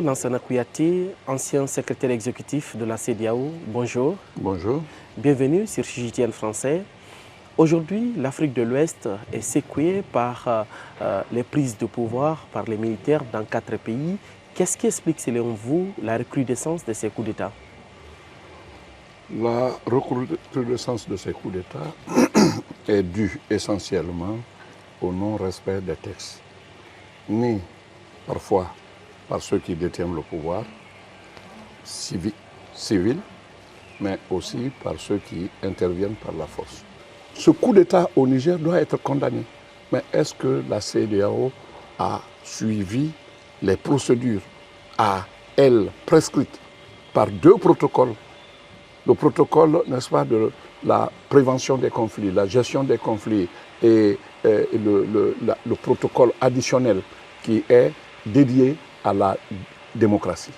Lansana Kouyaté, ancien secrétaire exécutif de la CEDEAO, bonjour. Bonjour. Bienvenue sur CGTN français. Aujourd'hui, l'Afrique de l'Ouest est secouée par les prises de pouvoir par les militaires dans 4 pays. Qu'est-ce qui explique, selon vous, la recrudescence de ces coups d'État? La recrudescence de ces coups d'État est due essentiellement au non-respect des textes, ni parfois par ceux qui détiennent le pouvoir civil, mais aussi par ceux qui interviennent par la force. Ce coup d'État au Niger doit être condamné. Mais est-ce que la CEDEAO a suivi les procédures à elle prescrites par 2 protocoles? Le protocole, n'est-ce pas, de la prévention des conflits, la gestion des conflits et le protocole additionnel qui est dédié à la démocratie.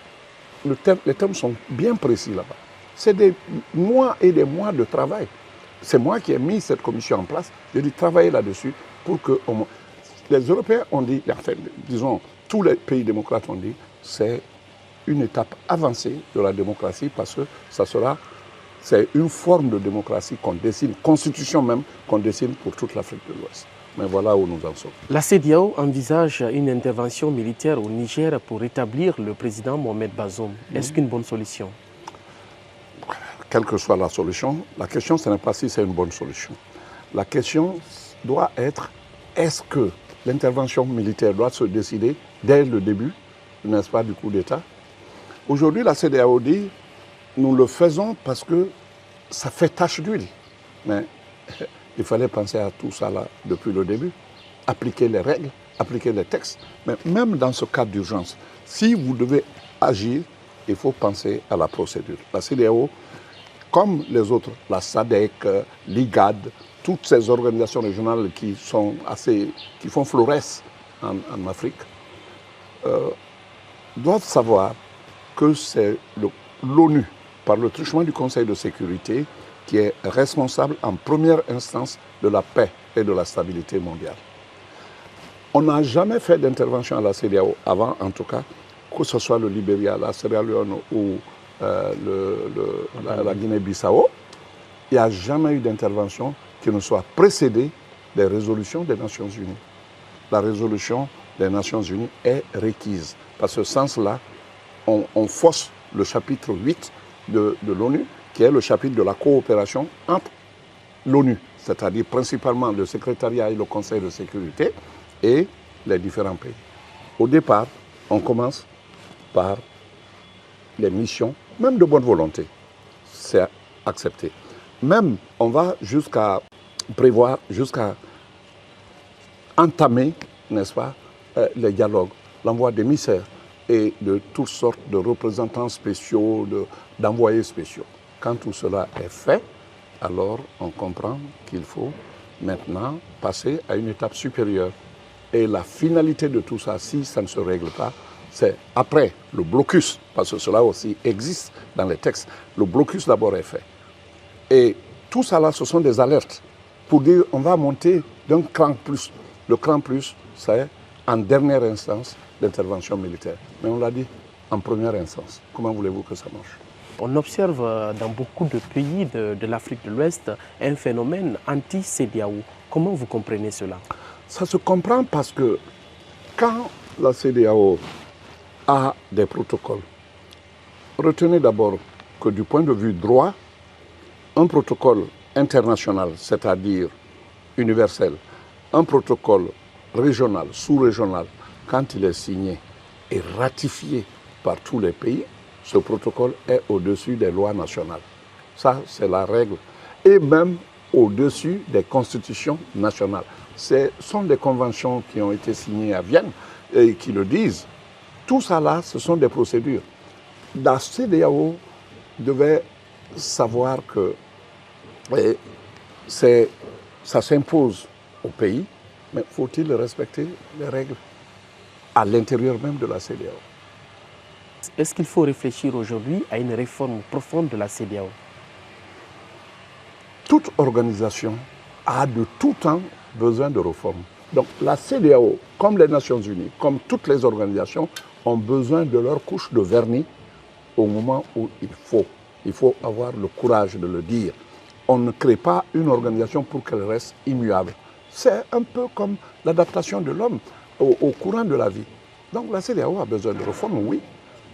Les termes sont bien précis là-bas. C'est des mois et des mois de travail. C'est moi qui ai mis cette commission en place. J'ai dû travailler là-dessus pour que les Européens ont dit, enfin, disons, tous les pays démocrates ont dit, c'est une étape avancée de la démocratie parce que c'est une forme de démocratie qu'on dessine, constitution même, qu'on dessine pour toute l'Afrique de l'Ouest. Mais voilà où nous en sommes. La CEDEAO envisage une intervention militaire au Niger pour rétablir le président Mohamed Bazoum. Est-ce qu'une bonne solution? Quelle que soit la solution, la question ce n'est pas si c'est une bonne solution. La question doit être, est-ce que l'intervention militaire doit se décider dès le début, n'est-ce pas, du coup d'État? Aujourd'hui, la CEDEAO dit, nous le faisons parce que ça fait tache d'huile. Mais il fallait penser à tout ça là depuis le début, appliquer les règles, appliquer les textes. Mais même dans ce cas d'urgence, si vous devez agir, il faut penser à la procédure. La CEDEAO, comme les autres, la SADC, l'IGAD, toutes ces organisations régionales qui font florès en Afrique, doivent savoir que c'est l'ONU, par le truchement du Conseil de sécurité, qui est responsable en première instance de la paix et de la stabilité mondiale. On n'a jamais fait d'intervention à la CEDEAO avant, en tout cas, que ce soit le Libéria, la Sierra Leone ou la Guinée-Bissau. Il n'y a jamais eu d'intervention qui ne soit précédée des résolutions des Nations Unies. La résolution des Nations Unies est requise. Par ce sens-là, on fausse le chapitre 8 de l'ONU, qui est le chapitre de la coopération entre l'ONU, c'est-à-dire principalement le secrétariat et le Conseil de sécurité, et les différents pays. Au départ, on commence par les missions, même de bonne volonté, c'est accepté. Même, on va jusqu'à prévoir, jusqu'à entamer, n'est-ce pas, les dialogues, l'envoi d'émissaires et de toutes sortes de représentants spéciaux, d'envoyés spéciaux. Quand tout cela est fait, alors on comprend qu'il faut maintenant passer à une étape supérieure. Et la finalité de tout ça, si ça ne se règle pas, c'est après le blocus, parce que cela aussi existe dans les textes. Le blocus d'abord est fait. Et tout ça là, ce sont des alertes pour dire on va monter d'un cran plus. Le cran plus, c'est en dernière instance l'intervention militaire. Mais on l'a dit en première instance. Comment voulez-vous que ça marche? On observe dans beaucoup de pays de l'Afrique de l'Ouest un phénomène anti-CEDEAO. Comment vous comprenez cela? Ça se comprend parce que quand la CEDEAO a des protocoles, retenez d'abord que du point de vue droit, un protocole international, c'est-à-dire universel, un protocole régional, sous-régional, quand il est signé et ratifié par tous les pays, ce protocole est au-dessus des lois nationales. Ça, c'est la règle. Et même au-dessus des constitutions nationales. Ce sont des conventions qui ont été signées à Vienne et qui le disent. Tout ça là, ce sont des procédures. La CEDEAO devait savoir que ça s'impose au pays, mais faut-il respecter les règles à l'intérieur même de la CEDEAO? Est-ce qu'il faut réfléchir aujourd'hui à une réforme profonde de la CEDEAO? Toute organisation a de tout temps besoin de réformes. Donc la CEDEAO, comme les Nations Unies, comme toutes les organisations, ont besoin de leur couche de vernis au moment où il faut. Il faut avoir le courage de le dire. On ne crée pas une organisation pour qu'elle reste immuable. C'est un peu comme l'adaptation de l'homme au courant de la vie. Donc la CEDEAO a besoin de réformes, oui.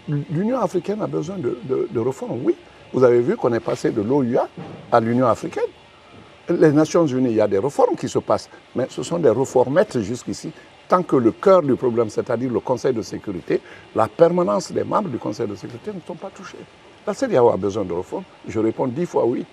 L'Union africaine a besoin de réformes, oui. Vous avez vu qu'on est passé de l'OUA à l'Union africaine. Les Nations Unies, il y a des réformes qui se passent, mais ce sont des réformettes jusqu'ici. Tant que le cœur du problème, c'est-à-dire le Conseil de sécurité, la permanence des membres du Conseil de sécurité ne sont pas touchés. La CEDEAO a besoin de réformes. Je réponds 10 fois oui.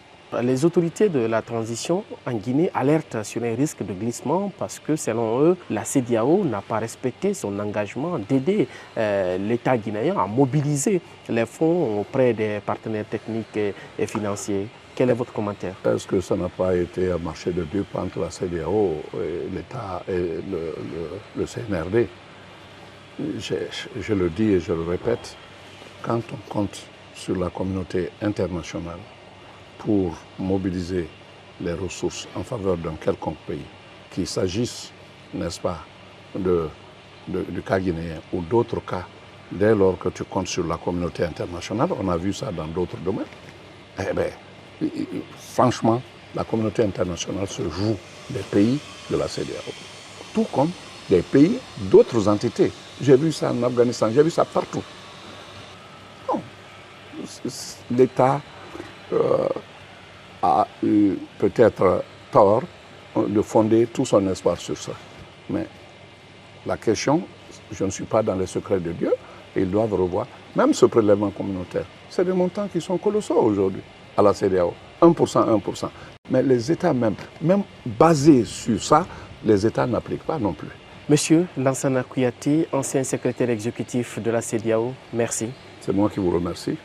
Les autorités de la transition en Guinée alertent sur un risque de glissement parce que, selon eux, la CEDEAO n'a pas respecté son engagement d'aider l'État guinéen à mobiliser les fonds auprès des partenaires techniques et financiers. Quel est votre commentaire? Est-ce que ça n'a pas été un marché de dupes entre la CEDEAO et l'État et le CNRD? Je le dis et je le répète, quand on compte sur la communauté internationale pour mobiliser les ressources en faveur d'un quelconque pays, qu'il s'agisse, n'est-ce pas, du cas guinéen ou d'autres cas, dès lors que tu comptes sur la communauté internationale, on a vu ça dans d'autres domaines, eh bien, franchement, la communauté internationale se joue des pays de la CEDEAO, tout comme des pays d'autres entités. J'ai vu ça en Afghanistan, j'ai vu ça partout. Non, l'État a eu peut-être tort de fonder tout son espoir sur ça. Mais la question, je ne suis pas dans les secrets de Dieu, et ils doivent revoir, même ce prélèvement communautaire, c'est des montants qui sont colossaux aujourd'hui à la CEDEAO, 1%, 1%. Mais les États même basés sur ça, les États n'appliquent pas non plus. Monsieur Lansana Kouyaté, ancien secrétaire exécutif de la CEDEAO, merci. C'est moi qui vous remercie.